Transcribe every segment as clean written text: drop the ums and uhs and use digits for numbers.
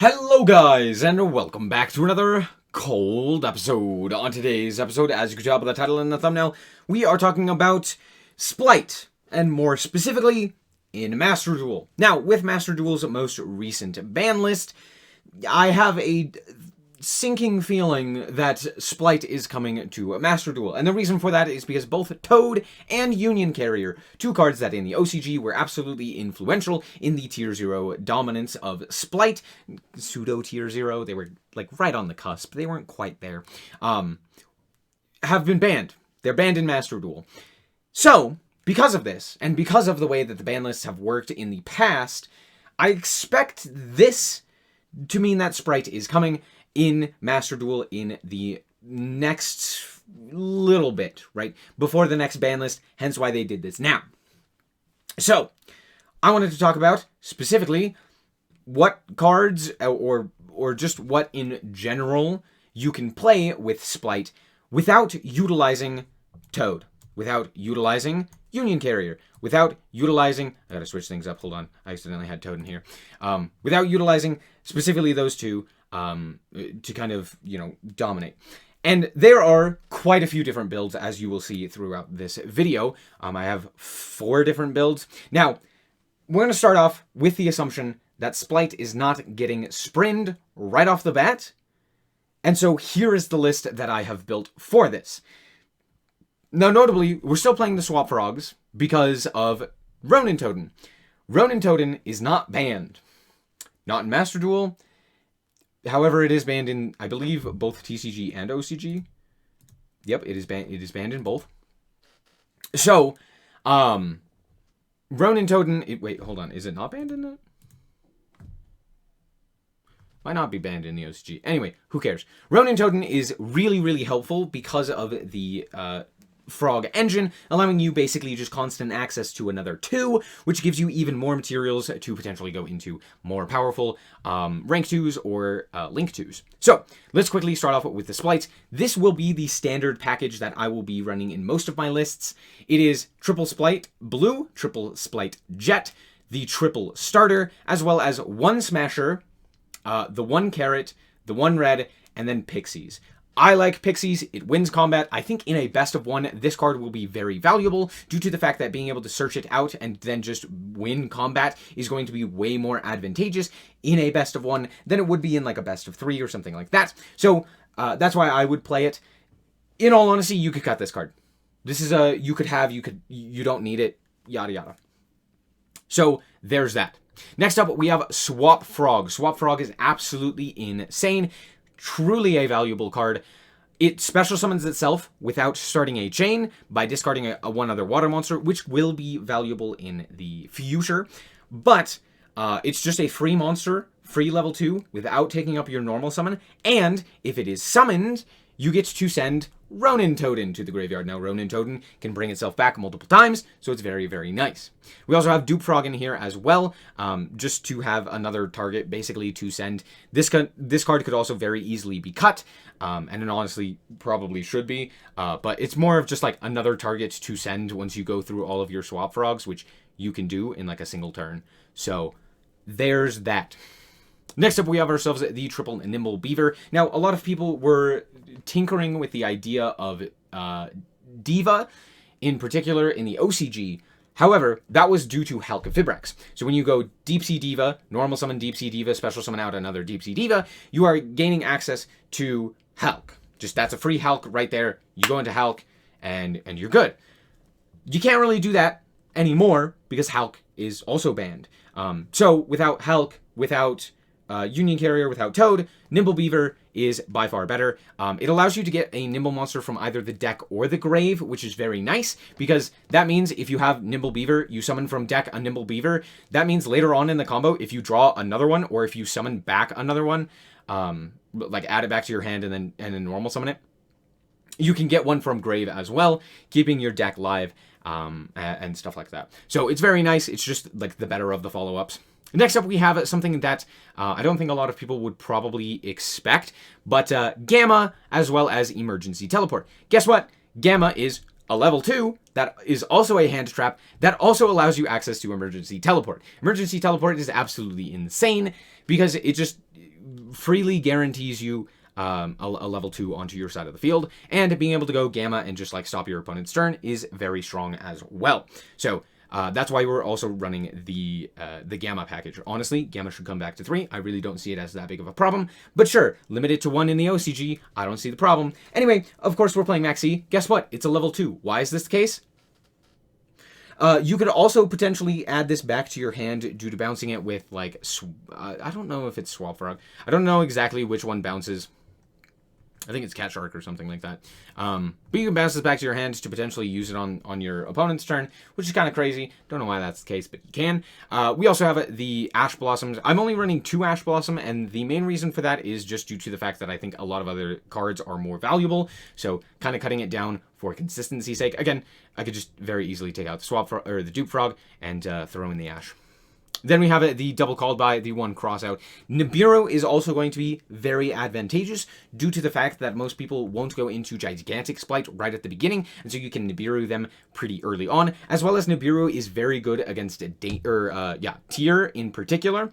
Hello guys, and welcome back to another cold episode. On today's episode, as you can tell by the title and the thumbnail, we are talking about Spright, and more specifically, in Master Duel. Now, with Master Duel's most recent ban list, I have a sinking feeling that Spright is coming to Master Duel. And the reason for that is because both Toad and Union Carrier, two cards that in the OCG were absolutely influential in the Tier 0 dominance of Spright, pseudo Tier 0, they were like right on the cusp, they weren't quite there, have been banned. They're banned in Master Duel. So, because of this, and because of the way that the ban lists have worked in the past, I expect this to mean that Spright is coming in Master Duel in the next little bit, right? Before the next ban list, hence why they did this now. So, I wanted to talk about, specifically, what cards, or just what in general, you can play with Spright without utilizing Toad, without utilizing Union Carrier, without utilizing... I gotta switch things up, hold on. I accidentally had Toad in here. Without utilizing specifically those two, to kind of, dominate. And there are quite a few different builds, as you will see throughout this video. I have 4 different builds. Now, we're going to start off with the assumption that Spright is not getting sprinned right off the bat. And so here is the list that I have built for this. Now, notably, we're still playing the Swap Frogs because of Ronin Totem. Ronin Totem is not banned. Not in Master Duel. However, it is banned in, I believe, both TCG and OCG. Yep, it is banned in both. So, Ronin Totem... Wait, hold on. Is it not banned in that? Might not be banned in the OCG. Anyway, who cares? Ronin Totem is really, really helpful because of the Frog engine, allowing you basically just constant access to another 2, which gives you even more materials to potentially go into more powerful rank 2s or link 2s. So, let's quickly start off with the Sprites. This will be the standard package that I will be running in most of my lists. It is triple Spright Blue, triple Spright Jet, the triple Starter, as well as 1 Smasher, the 1 Carrot, the 1 Red, and then Pixies. I like Pixies, it wins combat. I think in a best of 1, this card will be very valuable due to the fact that being able to search it out and then just win combat is going to be way more advantageous in a best of 1 than it would be in like a best of 3 or something like that. So that's why I would play it. In all honesty, you could cut this card. This is a you don't need it, yada yada. So there's that. Next up, we have Swap Frog. Swap Frog is absolutely insane. Truly a valuable card. It special summons itself without starting a chain by discarding a 1 other water monster, which will be valuable in the future. But it's just a free monster, free level 2, without taking up your normal summon. And if it is summoned, you get to send Ronin Totem to the graveyard. Now, Ronin Totem can bring itself back multiple times, so it's very, very nice. We also have Dupe Frog in here as well, just to have another target, basically, to send. This card could also very easily be cut, and it honestly probably should be, but it's more of just like another target to send once you go through all of your Swap Frogs, which you can do in like a single turn. So, there's that. Next up, we have ourselves the triple Nimble Beaver. Now, a lot of people were tinkering with the idea of Diva, in particular in the OCG. However, that was due to Hulk Vibrex. So when you go Deep Sea Diva, normal summon Deep Sea Diva, special summon out another Deep Sea Diva, you are gaining access to Hulk. Just that's a free Hulk right there. You go into Hulk, and you're good. You can't really do that anymore because Hulk is also banned. So without Hulk, without Union Carrier, without Toad, Nimble Beaver is by far better. It allows you to get a Nimble monster from either the deck or the grave, which is very nice, because that means if you have Nimble Beaver, you summon from deck a Nimble Beaver, that means later on in the combo, if you draw another one, or if you summon back another one, like add it back to your hand and then normal summon it, you can get one from grave as well, keeping your deck live, and stuff like that. So it's very nice. It's just like the better of the follow-ups. Next up, we have something that I don't think a lot of people would probably expect, but Gamma as well as Emergency Teleport. Guess what? Gamma is a level 2 that is also a hand trap that also allows you access to Emergency Teleport. Emergency Teleport is absolutely insane because it just freely guarantees you a level 2 onto your side of the field, and being able to go Gamma and just like stop your opponent's turn is very strong as well. So that's why we're also running the Gamma package. Honestly, Gamma should come back to 3. I really don't see it as that big of a problem. But sure, limited to 1 in the OCG, I don't see the problem. Anyway, of course we're playing Maxi. Guess what? It's a level 2. Why is this the case? You could also potentially add this back to your hand due to bouncing it with, like, I don't know if it's Swap Frog. I don't know exactly which one bounces. I think it's Cat Shark or something like that. But you can bounce this back to your hand to potentially use it on your opponent's turn, which is kind of crazy. Don't know why that's the case, but you can. We also have the Ash Blossoms. I'm only running 2 Ash Blossom, and the main reason for that is just due to the fact that I think a lot of other cards are more valuable. So kind of cutting it down for consistency's sake. Again, I could just very easily take out the Swap Frog, or the Dupe Frog, and throw in the Ash. Then we have the double called by the 1 cross out. Nibiru is also going to be very advantageous due to the fact that most people won't go into Gigantic Spright right at the beginning, and so you can Nibiru them pretty early on, as well as Nibiru is very good against Tier in particular.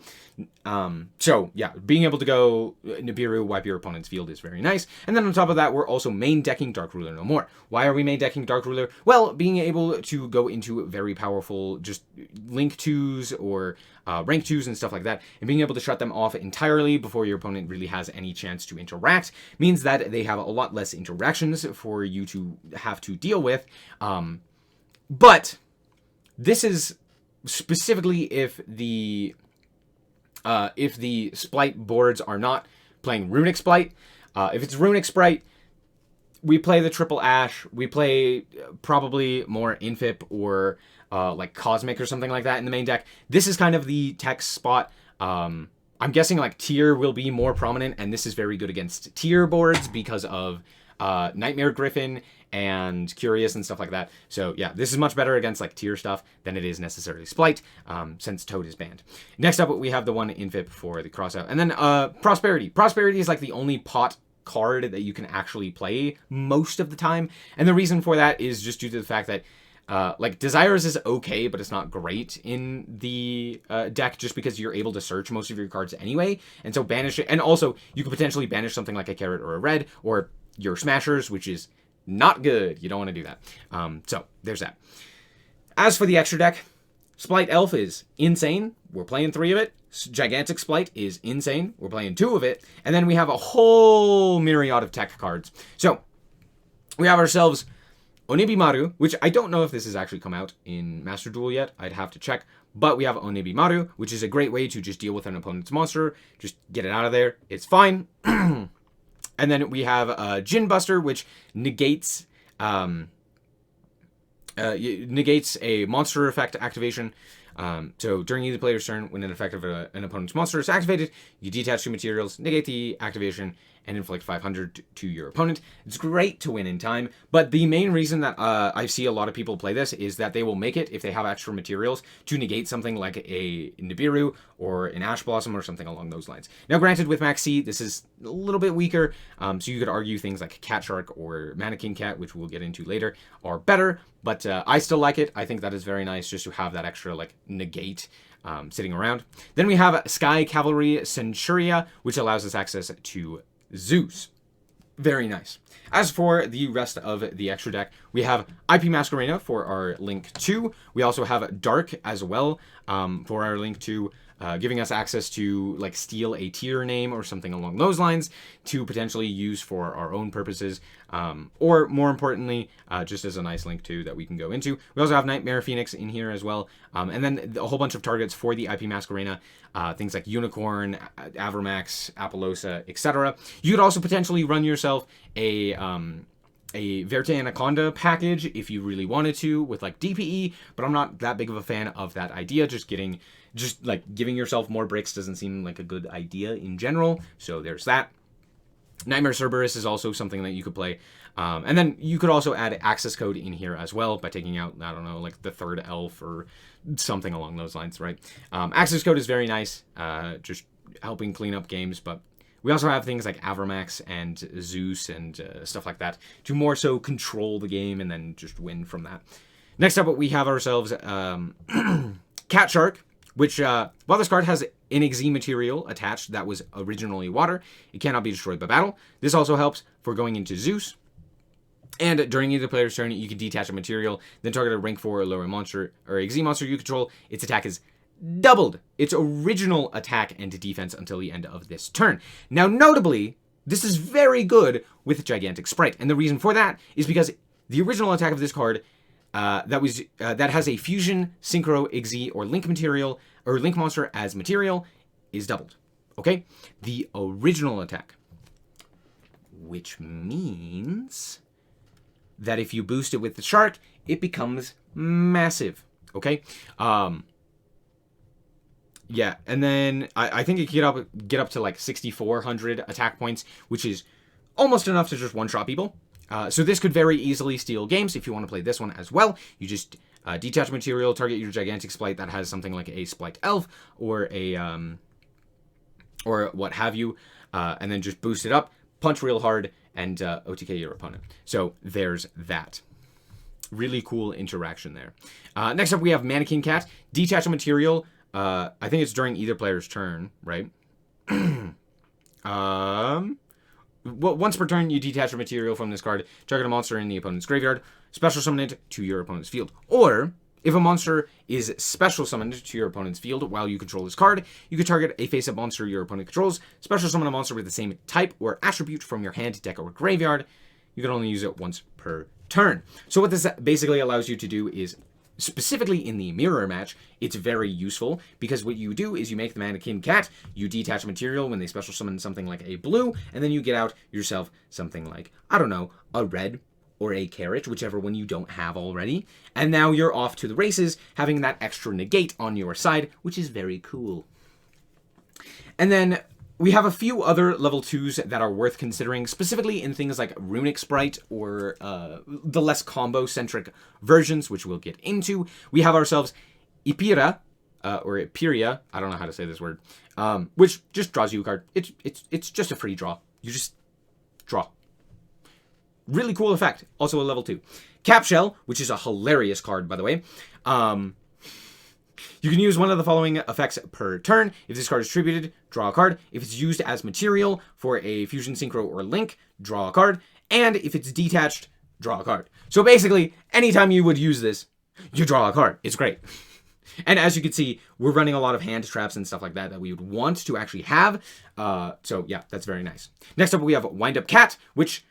So yeah, being able to go Nibiru, wipe your opponent's field is very nice. And then on top of that, we're also main decking Dark Ruler no more. Why are we main decking Dark Ruler? Well, being able to go into very powerful just Link 2s or rank 2s and stuff like that, and being able to shut them off entirely before your opponent really has any chance to interact, means that they have a lot less interactions for you to have to deal with. But this is specifically if the Spright boards are not playing Runic Spright. If it's Runic Spright, we play the triple Ash. We play probably more Infip or like Cosmic or something like that in the main deck. This is kind of the tech spot. I'm guessing like Tier will be more prominent, and this is very good against Tier boards because of Nightmare Griffin and Curious and stuff like that. So yeah, this is much better against like Tier stuff than it is necessarily Spright, since Toad is banned. Next up, we have the 1 Infip for the crossout. And then Prosperity. Prosperity is like the only pot card that you can actually play most of the time. And the reason for that is just due to the fact that like Desires is okay, but it's not great in the deck just because you're able to search most of your cards anyway. And so banish it. And also you could potentially banish something like a Carrot or a Red or your Smashers, which is not good. You don't want to do that. So there's that. As for the extra deck, Spright Elf is insane. We're playing 3 of it. Gigantic Spright is insane. We're playing 2 of it. And then we have a whole myriad of tech cards. So we have ourselves Onibimaru, which I don't know if this has actually come out in Master Duel yet. I'd have to check. But we have Onibimaru, which is a great way to just deal with an opponent's monster. Just get it out of there. It's fine. And then we have Jin Buster, which negates a monster effect activation. So during either player's turn, when an effect of an opponent's monster is activated, you detach 2 materials, negate the activation, and inflict 500 to your opponent. It's great to win in time, but the main reason that I see a lot of people play this is that they will make it, if they have extra materials, to negate something like a Nibiru or an Ash Blossom or something along those lines. Now granted, with Max C, this is a little bit weaker, so you could argue things like Cat Shark or Mannequin Cat, which we'll get into later, are better, but I still like it. I think that is very nice just to have that extra like negate sitting around. Then we have Sky Cavalry Centuria, which allows us access to Zeus. Very nice. As for the rest of the extra deck, we have IP Masquerena for our Link 2. We also have Dark as well for our Link 2, giving us access to like steal a tier name or something along those lines to potentially use for our own purposes, or more importantly, just as a nice Link 2 that we can go into. We also have Nightmare Phoenix in here as well, and then a whole bunch of targets for the IP Masquerena, things like Unicorn, Avramax, Apollosa, etc. You could also potentially run yourself a Verte Anaconda package if you really wanted to with like DPE, but I'm not that big of a fan of that idea. Just giving yourself more bricks doesn't seem like a good idea in general, so there's that. Nightmare Cerberus is also something that you could play. And then you could also add access code in here as well by taking out, I don't know, like the 3rd elf or something along those lines, right? Access code is very nice, just helping clean up games, but we also have things like Avramax and Zeus and stuff like that to more so control the game and then just win from that. Next up, we have ourselves Cat Shark, which, while this card has an Exe material attached that was originally water, it cannot be destroyed by battle. This also helps for going into Zeus. And during either player's turn, you can detach a material, then target a rank 4 or lower monster or Exe monster you control. Its attack is doubled its original attack and defense until the end of this turn. Now, notably, this is very good with Gigantic Spright, and the reason for that is because the original attack of this card that has a fusion, synchro, Exe, or link material or link monster as material is doubled. Okay, the original attack, which means that if you boost it with the shark, it becomes massive. Okay, yeah, and then I think it can get up to like 6,400 attack points, which is almost enough to just one-shot people. So this could very easily steal games if you want to play this one as well. You just detach material, target your Gigantic Spright that has something like a Spright Elf or a or what have you, and then just boost it up, punch real hard, and OTK your opponent. So there's that. Really cool interaction there. Next up, we have Mannequin Cat. Detach a material. I think it's during either player's turn, right? Once per turn, you detach a material from this card, target a monster in the opponent's graveyard, special summon it to your opponent's field. Or, if a monster is special summoned to your opponent's field while you control this card, you could target a face-up monster your opponent controls, special summon a monster with the same type or attribute from your hand, deck, or graveyard. You can only use it once per turn. So what this basically allows you to do is, specifically in the mirror match, it's very useful because what you do is you make the Mannequin Cat, you detach material when they special summon something like a blue, and then you get out yourself something like, I don't know, a red or a carrot, whichever one you don't have already. And now you're off to the races, having that extra negate on your side, which is very cool. And then we have a few other level 2s that are worth considering, specifically in things like Runic Spright or the less combo-centric versions, which we'll get into. We have ourselves Ipira, or Ipiria, I don't know how to say this word, which just draws you a card. It's just a free draw. You just draw. Really cool effect. Also a level 2. Capshell, which is a hilarious card, by the way. You can use one of the following effects per turn. If this card is tributed, draw a card. If it's used as material for a fusion, synchro, or link, draw a card. And if it's detached, draw a card. So basically, anytime you would use this, you draw a card. It's great. And as you can see, we're running a lot of hand traps and stuff like that that we would want to actually have. So yeah, that's very nice. Next up, we have Wind Up Cat, which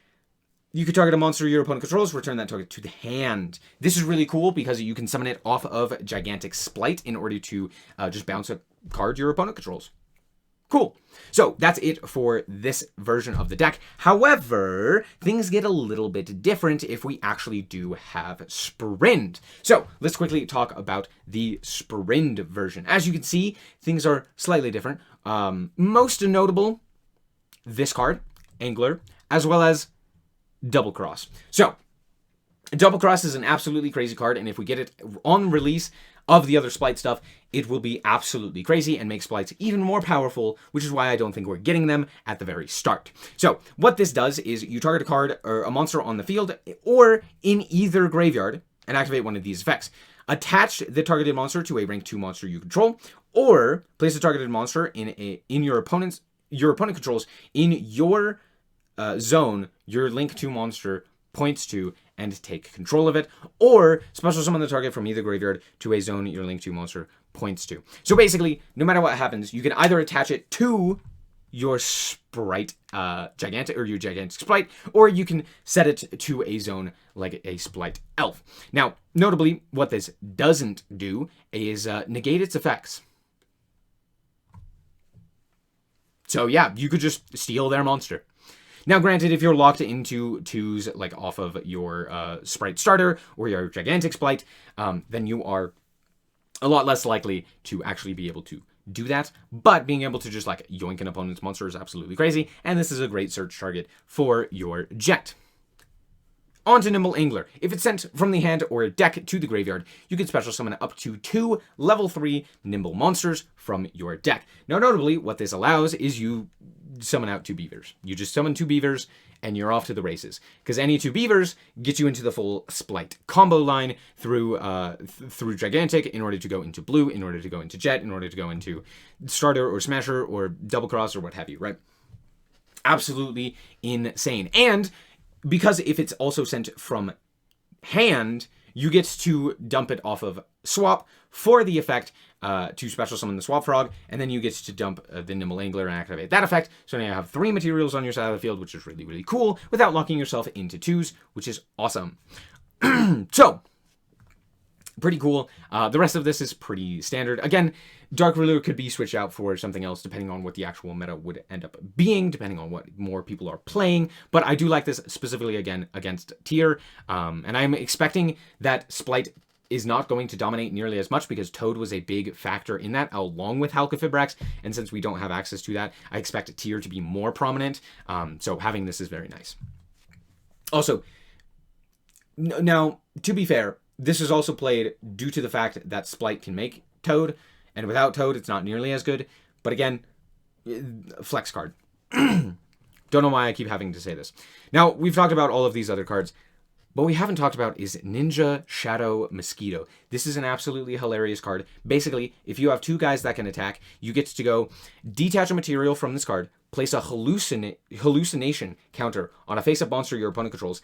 you could target a monster your opponent controls, return that target to the hand. This is really cool because you can summon it off of Gigantic Spright in order to just bounce a card your opponent controls. Cool. So that's it for this version of the deck. However, things get a little bit different if we actually do have Sprint. So let's quickly talk about the Sprint version. As you can see, things are slightly different. Most notable, this card, Angler, as well as Double Cross. So, Double Cross is an absolutely crazy card, and if we get it on release of the other Spright stuff, it will be absolutely crazy and make Sprites even more powerful, which is why I don't think we're getting them at the very start. So, what this does is you target a card or a monster on the field or in either graveyard and activate one of these effects. Attach the targeted monster to a rank 2 monster you control, or place a targeted monster in your opponent controls in your zone your link 2 monster points to and take control of it, or special summon the target from either graveyard to a zone your link 2 monster points to. So basically, no matter what happens, you can either attach it to your Spright, Gigantic Spright, or you can set it to a zone like a Spright Elf. Now, notably, what this doesn't do is negate its effects. So yeah, you could just steal their monster. Now, granted, if you're locked into 2s like off of your Spright starter or your Gigantic Spright, then you are a lot less likely to actually be able to do that. But being able to just like yoink an opponent's monster is absolutely crazy, and this is a great search target for your Jet. On to Nimble Angler. If it's sent from the hand or deck to the graveyard, you can special summon up to 2 level 3 Nimble monsters from your deck. Now, notably, what this allows is you summon out 2 beavers. You just summon 2 beavers, and you're off to the races. Because any 2 beavers get you into the full Spright combo line through Gigantic in order to go into Blue, in order to go into Jet, in order to go into Starter or Smasher or Double Cross or what have you, right? Absolutely insane. And because if it's also sent from hand, you get to dump it off of Swap for the effect to special summon the Swap Frog, and then you get to dump the Nimble Angler and activate that effect. So now you have 3 materials on your side of the field, which is really, really cool, without locking yourself into 2s, which is awesome. So, pretty cool. The rest of this is pretty standard. Again, Dark Ruler could be switched out for something else depending on what the actual meta would end up being, depending on what more people are playing. But I do like this specifically, again, against Tier. And I'm expecting that Spright is not going to dominate nearly as much because Toad was a big factor in that, along with Halqifibrax. And since we don't have access to that, I expect Tier to be more prominent. So having this is very nice. Also, now, to be fair, this is also played due to the fact that Spright can make Toad, and without Toad, it's not nearly as good. But again, flex card. Don't know why I keep having to say this. Now, we've talked about all of these other cards. What we haven't talked about is Ninja Shadow Mosquito. This is an absolutely hilarious card. Basically, if you have 2 guys that can attack, you get to go detach a material from this card, place a hallucination counter on a face-up monster your opponent controls,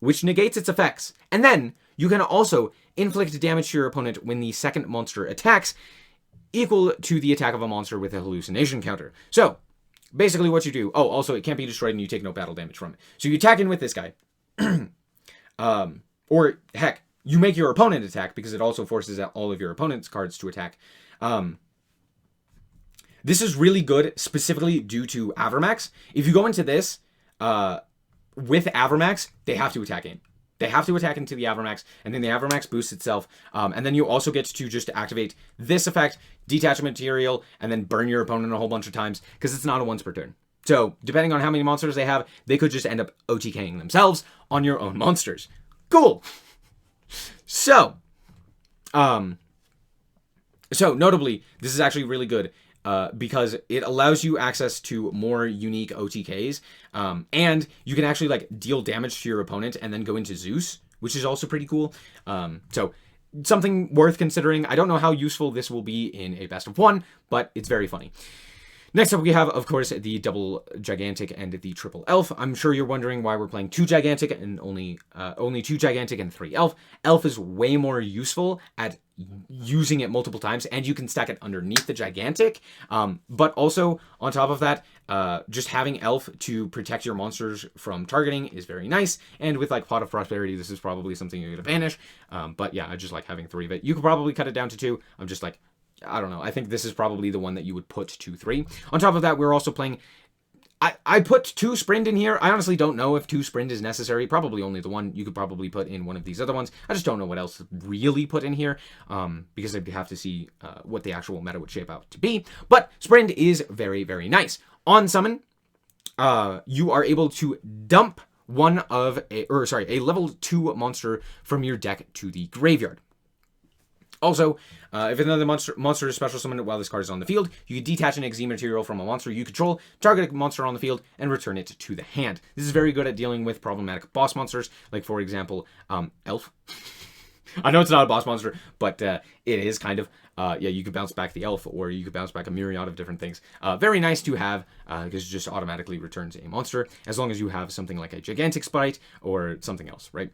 which negates its effects. And then you can also inflict damage to your opponent when the second monster attacks, equal to the attack of a monster with a hallucination counter. So, basically what you do... Oh, also, it can't be destroyed and you take no battle damage from it. So you attack in with this guy. Or, heck, you make your opponent attack because it also forces out all of your opponent's cards to attack. This is really good specifically due to Avermax. If you go into this with Avermax, they have to attack in. They have to attack into the Avermax, and then the Avermax boosts itself. And then you also get to just activate this effect, detach a material, and then burn your opponent a whole bunch of times, because it's not a once per turn. So, depending on how many monsters they have, they could just end up OTKing themselves on your own monsters. Cool! So, notably, this is actually really good. Because it allows you access to more unique OTKs, and you can actually like deal damage to your opponent and then go into Zeus, which is also pretty cool. So something worth considering. I don't know how useful this will be in a best of 1, but it's very funny. Next up, we have, of course, the double Gigantic and the triple Elf. I'm sure you're wondering why we're playing 2 Gigantic and only 2 Gigantic and 3 Elf. Elf is way more useful at using it multiple times, and you can stack it underneath the Gigantic. But also, on top of that, just having Elf to protect your monsters from targeting is very nice. And with like Pot of Prosperity, this is probably something you're going to banish. But yeah, I just like having 3 of it. You could probably cut it down to 2. I'm just like, I don't know. I think this is probably the one that you would put 2-3. On top of that, we're also playing... I put 2 Sprint in here. I honestly don't know if 2 Sprint is necessary. Probably only the one. You could probably put in one of these other ones. I just don't know what else to really put in here, because I'd have to see what the actual meta would shape out to be. But Sprint is very, very nice. On summon, you are able to dump a level 2 monster from your deck to the graveyard. Also, if another monster is special summoned while this card is on the field, you can detach an XZ material from a monster you control, target a monster on the field, and return it to the hand. This is very good at dealing with problematic boss monsters, like, for example, Elf. I know it's not a boss monster, but it is kind of. Yeah, you could bounce back the Elf, or you could bounce back a myriad of different things. Very nice to have, because it just automatically returns a monster, as long as you have something like a Gigantic Spright, or something else, right?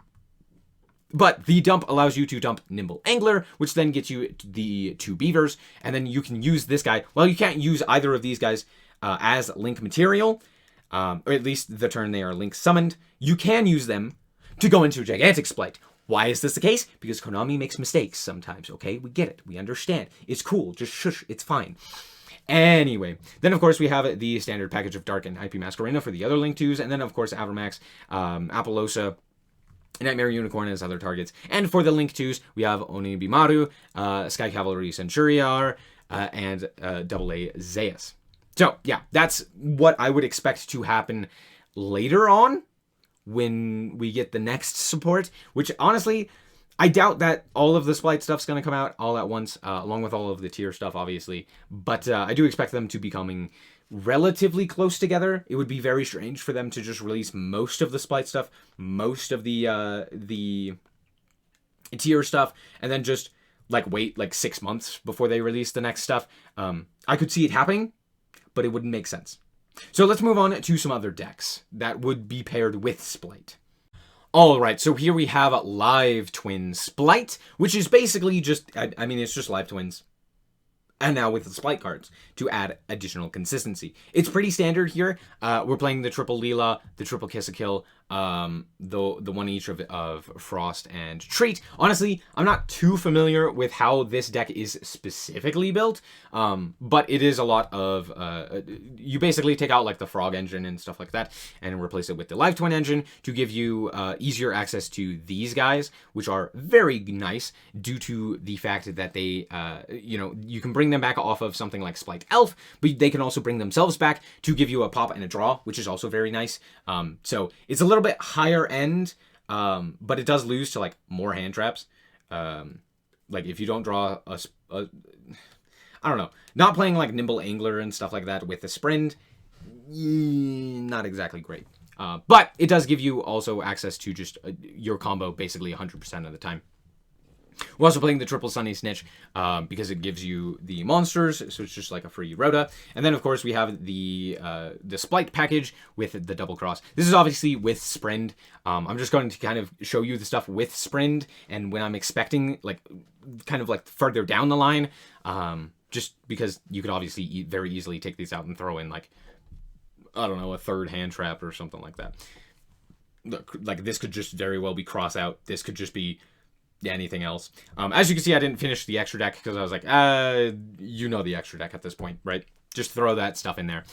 But the dump allows you to dump Nimble Angler, which then gets you the 2 beavers, and then you can use this guy. Well, you can't use either of these guys as link material, or at least the turn they are link summoned. You can use them to go into Gigantic Spright. Why is this the case? Because Konami makes mistakes sometimes, okay? We get it. We understand. It's cool. Just shush. It's fine. Anyway, then of course we have the standard package of Dark and IP Masquerena for the other link 2s, and then of course Avermax, Apollosa, Nightmare Unicorn as other targets. And for the link 2s, we have Onibimaru, Sky Cavalry Centuriar, and AA Zeus. So, yeah, that's what I would expect to happen later on when we get the next support, which honestly, I doubt that all of the Spright stuff's going to come out all at once, along with all of the tier stuff, obviously. But I do expect them to be coming relatively close together. It would be very strange for them to just release most of the Spright stuff, most of the tier stuff, and then just like wait like 6 months before they release the next stuff. I could see it happening, but it wouldn't make sense. So let's move on to some other decks that would be paired with Spright. Alright, so here we have Live Twin Spright, which is basically just, I mean, it's just Live Twins. And now with the Spright cards to add additional consistency. It's pretty standard here. We're playing the triple Leela, the triple Kiss a Kill, the one each of Frost and Treat. Honestly, I'm not too familiar with how this deck is specifically built, but it is a lot of, you basically take out like the Frog engine and stuff like that and replace it with the Live Twin engine to give you easier access to these guys, which are very nice due to the fact that they, you know, you can bring them back off of something like Spright Elf, but they can also bring themselves back to give you a pop and a draw, which is also very nice. So it's a little bit higher end, but it does lose to like more hand traps. Like if you don't draw I don't know, not playing like Nimble Angler and stuff like that with the Sprint, not exactly great. But it does give you also access to just your combo basically 100% of the time. We're also playing the triple Sunny Snitch because it gives you the monsters, so it's just like a free Rhoda. And then, of course, we have the Spright package with the double cross. This is obviously with Sprind. I'm just going to kind of show you the stuff with Sprind and when I'm expecting, like, kind of like further down the line, just because you could obviously very easily take these out and throw in, like, I don't know, a third hand trap or something like that. Like, this could just very well be cross out. This could just be anything else. As you can see, I didn't finish the extra deck because I was like, you know the extra deck at this point, right? Just throw that stuff in there.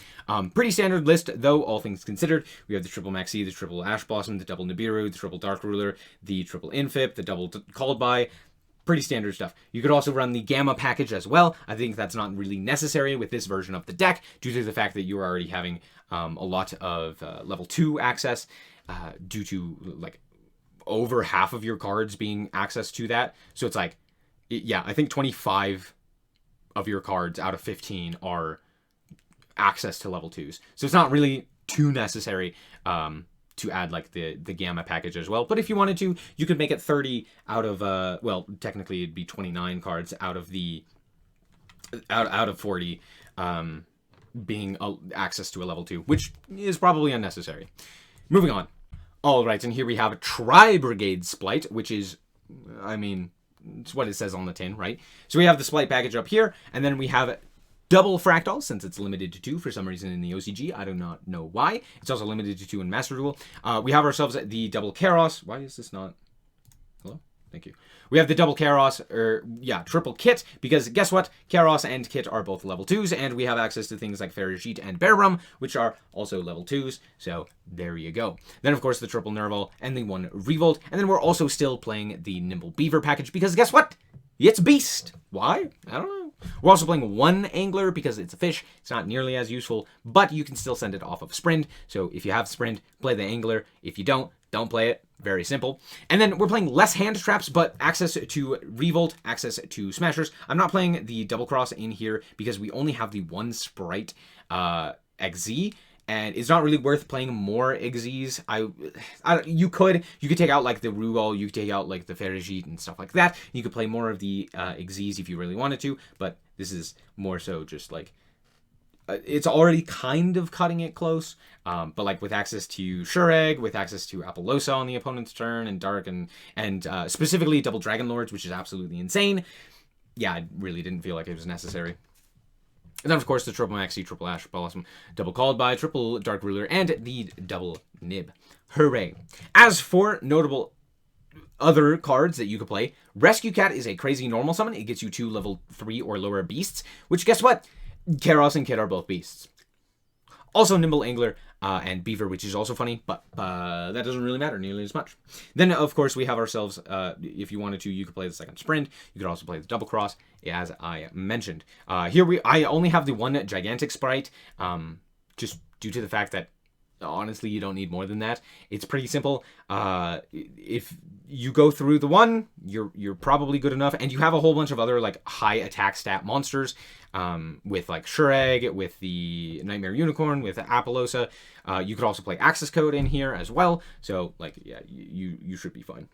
Pretty standard list, though, all things considered. We have the triple Maxi, the triple Ash Blossom, the double Nibiru, the triple Dark Ruler, the triple Infip, the double Called By. Pretty standard stuff. You could also run the Gamma package as well. I think that's not really necessary with this version of the deck due to the fact that you are already having a lot of level 2 access due to, like, over half of your cards being access to that. So it's like, yeah, I think 25 of your cards out of 15 are access to level 2s. So it's not really too necessary to add like the Gamma package as well. But if you wanted to, you could make it 30 out of, well, technically it'd be 29 cards out of the, out of 40 being access to a level 2, which is probably unnecessary. Moving on. Alright, and here we have a Tri-Brigade Spright, which is, I mean, it's what it says on the tin, right? So we have the Spright package up here, and then we have double Fractal, since it's limited to 2 for some reason in the OCG. I do not know why. It's also limited to 2 in Master Duel. We have ourselves the double Karos. Why is this not... Hello? Thank you. We have the double Karos, triple Kit, because guess what? Karos and Kit are both level 2s, and we have access to things like Ferrigit and Bearrum, which are also level 2s, so there you go. Then, of course, the triple Nerval and the one Revolt, and then we're also still playing the Nimble Beaver package, because guess what? It's Beast! Why? I don't know. We're also playing one Angler because it's a fish. It's not nearly as useful, but you can still send it off of Sprint. So if you have Sprint, play the Angler. If you don't play it. Very simple. And then we're playing less hand traps, but access to Revolt, access to Smashers. I'm not playing the double cross in here because we only have the one Spright XZ. And it's not really worth playing more XZs. You could take out like the Rugal, you could take out like the Ferrigit and stuff like that. You could play more of the XZs if you really wanted to, but this is more so just like, it's already kind of cutting it close, but like with access to Shureg, with access to Apollosa on the opponent's turn, and Dark, and specifically double Dragon Lords, which is absolutely insane. Yeah, I really didn't feel like it was necessary. And then, of course, the triple Maxi, triple Ash Blossom, double Called By, triple Dark Ruler, and the double Nib. Hooray. As for notable other cards that you could play, Rescue Cat is a crazy normal summon. It gets you 2 level 3 or lower beasts, which, guess what? Karos and Kit are both beasts. Also, Nimble Angler and Beaver, which is also funny, but that doesn't really matter nearly as much. Then, of course, we have ourselves, if you wanted to, you could play the second Sprint. You could also play the double cross, as I mentioned. I only have the one gigantic Spright, just due to the fact that honestly, you don't need more than that. It's pretty simple. If you go through the one, you're probably good enough, and you have a whole bunch of other like high attack stat monsters, with like Shureg, with the Nightmare Unicorn, with Apollosa. You could also play Access Code in here as well. So like, yeah, you should be fine.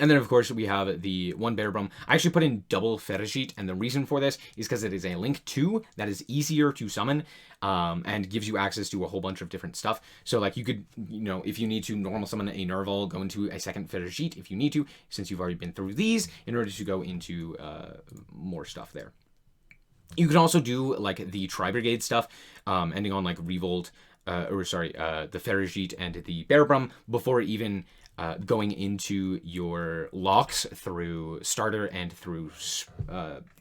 And then, of course, we have the one Bearbrum. I actually put in double Ferrigit, and the reason for this is because it is a Link 2 that is easier to summon, and gives you access to a whole bunch of different stuff. So, like, you could, if you need to normal summon a Nerval, go into a second Ferrigit if you need to, since you've already been through these, in order to go into more stuff there. You can also do, like, the Tri-Brigade stuff, ending on, like, Revolt, the Ferrigit and the Bearbrum, before even going into your locks through starter and through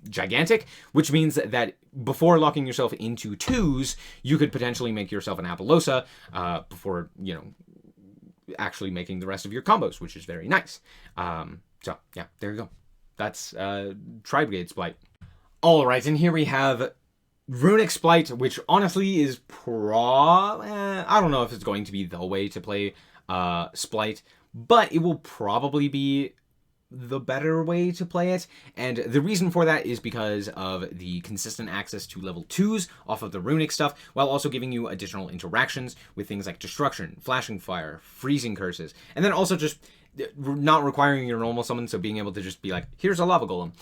gigantic, which means that before locking yourself into 2s, you could potentially make yourself an Apollosa before, actually making the rest of your combos, which is very nice. So, yeah, there you go. That's Tri-Brigade Spright. Alright, and here we have Runic Spright, which honestly is I don't know if it's going to be the way to play Spright, but it will probably be the better way to play it. And the reason for that is because of the consistent access to level 2s off of the runic stuff, while also giving you additional interactions with things like Destruction, Flashing Fire, Freezing Curses, and then also just not requiring your normal summon, so being able to just be like, here's a Lava Golem.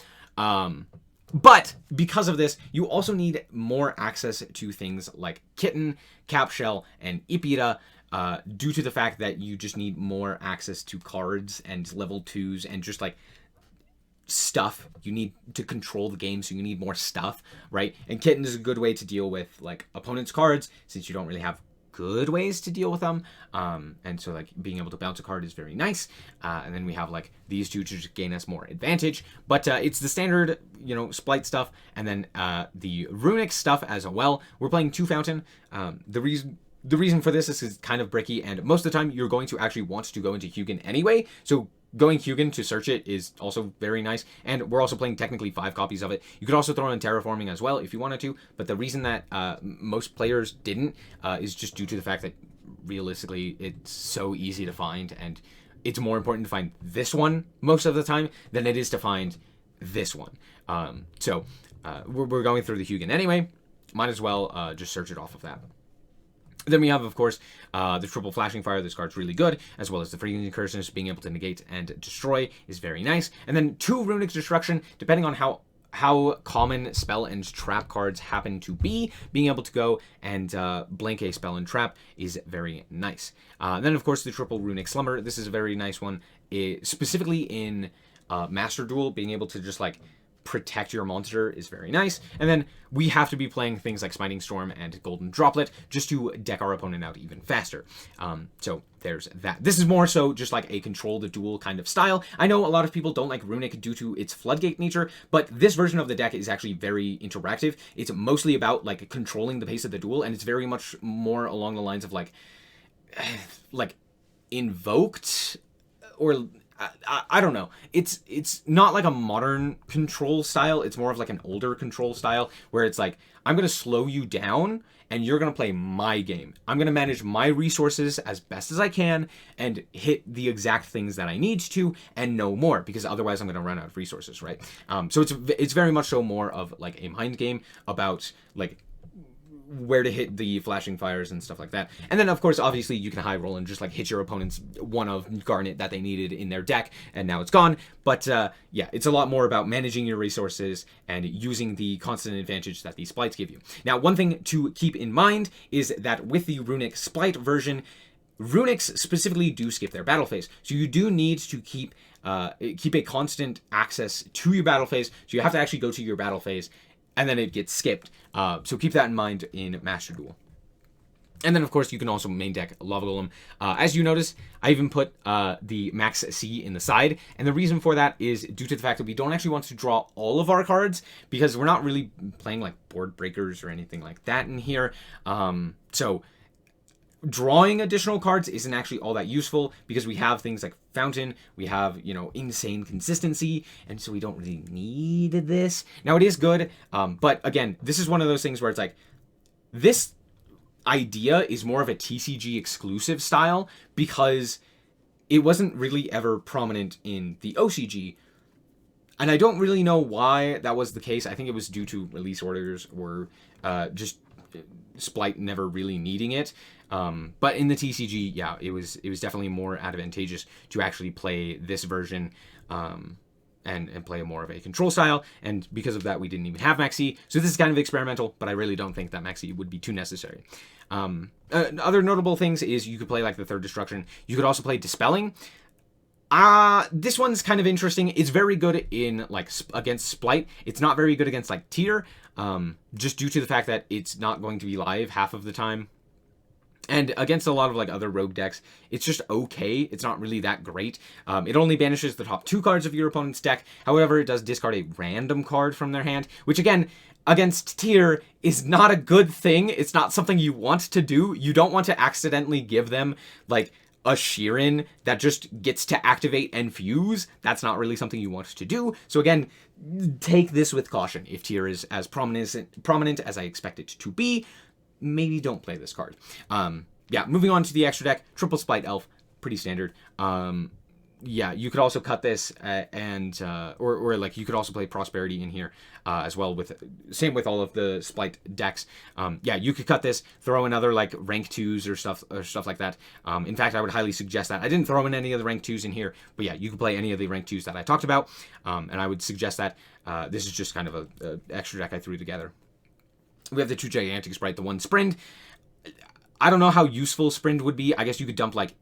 But because of this, you also need more access to things like Kitten, Capshell, and Ipira, due to the fact that you just need more access to cards and level 2s and just like stuff. You need to control the game, so you need more stuff, right? And Kitten is a good way to deal with like opponents' cards, since you don't really have good ways to deal with them, and so like being able to bounce a card is very nice. And then we have like these two to just gain us more advantage, but it's the standard Spright stuff, and then the runic stuff as well. We're playing 2 Fountain. The reason for this is it's kind of bricky, and most of the time you're going to actually want to go into Hugin anyway, so going Hugin to search it is also very nice, and we're also playing technically 5 copies of it. You could also throw in Terraforming as well if you wanted to, but the reason that most players didn't is just due to the fact that realistically it's so easy to find, and it's more important to find this one most of the time than it is to find this one. So we're going through the Hugin anyway, might as well just search it off of that. Then we have, of course, the triple Flashing Fire. This card's really good, as well as the Freezing Curses. Being able to negate and destroy is very nice. And then 2 Runic Destruction, depending on how common spell and trap cards happen to be, being able to go and blank a spell and trap is very nice. Then, of course, the triple Runic Slumber. This is a very nice one, specifically in Master Duel, being able to just like protect your monster is very nice. And then we have to be playing things like Smiting Storm and Golden Droplet just to deck our opponent out even faster. So there's that. This is more so just like a control the duel kind of style. I know a lot of people don't like Runic due to its floodgate nature, but this version of the deck is actually very interactive. It's mostly about like controlling the pace of the duel, and it's very much more along the lines of like invoked, or I don't know. It's not like a modern control style. It's more of like an older control style where it's like, I'm going to slow you down and you're going to play my game. I'm going to manage my resources as best as I can and hit the exact things that I need to and no more, because otherwise I'm going to run out of resources, right? So it's very much so more of like a mind game about like where to hit the flashing fires and stuff like that. And then, of course, obviously, you can high roll and just, like, hit your opponent's one of Garnet that they needed in their deck, and now it's gone. But, yeah, it's a lot more about managing your resources and using the constant advantage that these Sprites give you. Now, one thing to keep in mind is that with the Runic Spright version, Runics specifically do skip their battle phase. So you do need to keep a constant access to your battle phase. So you have to actually go to your battle phase, and then it gets skipped. So keep that in mind in Master Duel. And then, of course, you can also main deck Lava Golem. As you notice, I even put the Max C in the side. And the reason for that is due to the fact that we don't actually want to draw all of our cards, because we're not really playing like board breakers or anything like that in here. So drawing additional cards isn't actually all that useful, because we have things like Fountain, we have, insane consistency, and so we don't really need this. Now, it is good, but again, this is one of those things where it's like, this idea is more of a TCG exclusive style because it wasn't really ever prominent in the OCG. And I don't really know why that was the case. I think it was due to release orders or just Spright never really needing it. But in the TCG, yeah, it was definitely more advantageous to actually play this version and play more of a control style. And because of that, we didn't even have Maxi. So this is kind of experimental, but I really don't think that Maxi would be too necessary. Other notable things is you could play like the Third Destruction. You could also play Dispelling. This one's kind of interesting. It's very good in like against Spright. It's not very good against like Tier, just due to the fact that it's not going to be live half of the time. And against a lot of like other rogue decks, it's just okay. It's not really that great. It only banishes the top 2 cards of your opponent's deck. However, it does discard a random card from their hand, which again, against Tier is not a good thing. It's not something you want to do. You don't want to accidentally give them like a Sheeran that just gets to activate and fuse. That's not really something you want to do. So again, take this with caution. If Tier is as prominent as I expect it to be, maybe don't play this card. Yeah, moving on to the extra deck, triple Spright Elf, pretty standard. Yeah, you could also cut this or like you could also play Prosperity in here as well. Same with all of the Spright decks. Yeah, you could cut this, throw another like rank 2s or stuff like that. In fact, I would highly suggest that. I didn't throw in any of the rank 2s in here, but yeah, you could play any of the rank 2s that I talked about. And I would suggest that. This is just kind of a extra deck I threw together. We have the 2 Gigantic Spright, the 1 Sprint. I don't know how useful Sprint would be. I guess you could dump like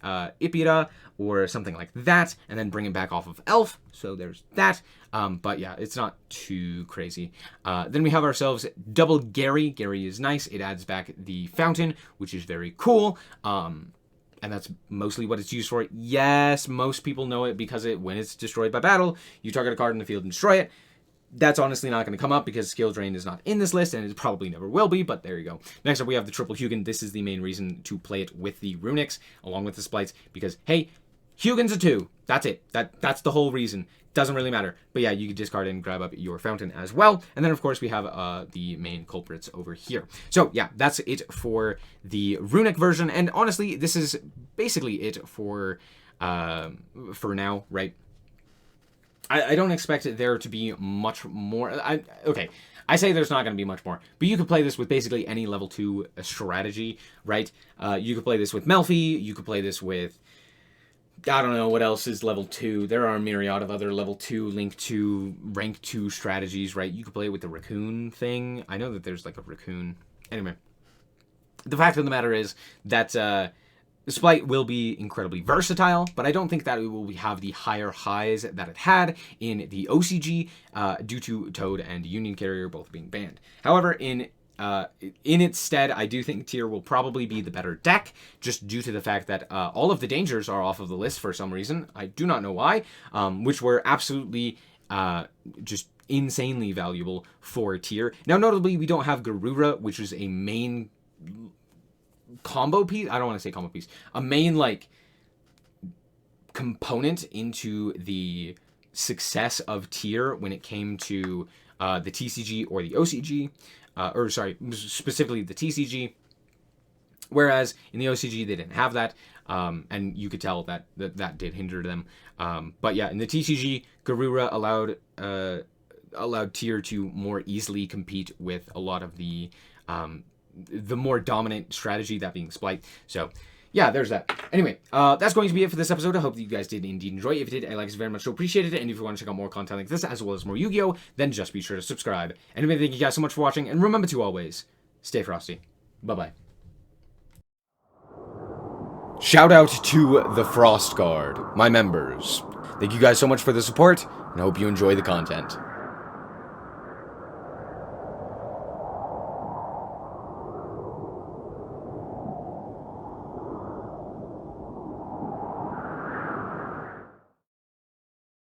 Ipira or something like that, and then bring it back off of Elf. So there's that. But yeah, it's not too crazy. Then we have ourselves double Gary. Gary is nice. It adds back the Fountain, which is very cool. And that's mostly what it's used for. Yes, most people know it because when it's destroyed by battle, you target a card in the field and destroy it. That's honestly not going to come up because Skill Drain is not in this list, and it probably never will be, but there you go. Next up, we have the triple Hugin. This is the main reason to play it with the Runics, along with the Sprites, because, hey, Hugin's a 2. That's it. That's the whole reason. Doesn't really matter. But yeah, you can discard and grab up your Fountain as well. And then, of course, we have the main culprits over here. So, yeah, that's it for the Runic version, and honestly, this is basically it for now, right? I don't expect there to be much more. Okay, I say there's not going to be much more, but you could play this with basically any level 2 strategy, right? You could play this with Melfi. You could play this with, I don't know what else is level 2. There are a myriad of other level 2, link 2, rank 2 strategies, right? You could play it with the raccoon thing. I know that there's like a raccoon. Anyway, the fact of the matter is that Spright will be incredibly versatile, but I don't think that it will have the higher highs that it had in the OCG due to Toad and Union Carrier both being banned. However, in its stead, I do think Tier will probably be the better deck, just due to the fact that all of the dangers are off of the list for some reason. I do not know why, which were absolutely just insanely valuable for Tier. Now, notably, we don't have Garura, which is a main combo piece. I don't want to say combo piece. A main like component into the success of Tier when it came to the TCG or the OCG, or sorry, specifically the TCG. Whereas in the OCG they didn't have that, and you could tell that did hinder them. But yeah, in the TCG, Garura allowed Tier to more easily compete with a lot of the more dominant strategy, that being Spright. So yeah, there's that. Anyway, that's going to be it for this episode. I hope that you guys did indeed enjoy it. If you did, I like it very much, so appreciated it. And if you want to check out more content like this, as well as more Yu-Gi-Oh, then just be sure to subscribe. Anyway, thank you guys so much for watching, and remember to always stay frosty. Bye-bye. Shout out to the Frost Guard, my members. Thank you guys so much for the support, and I hope you enjoy the content.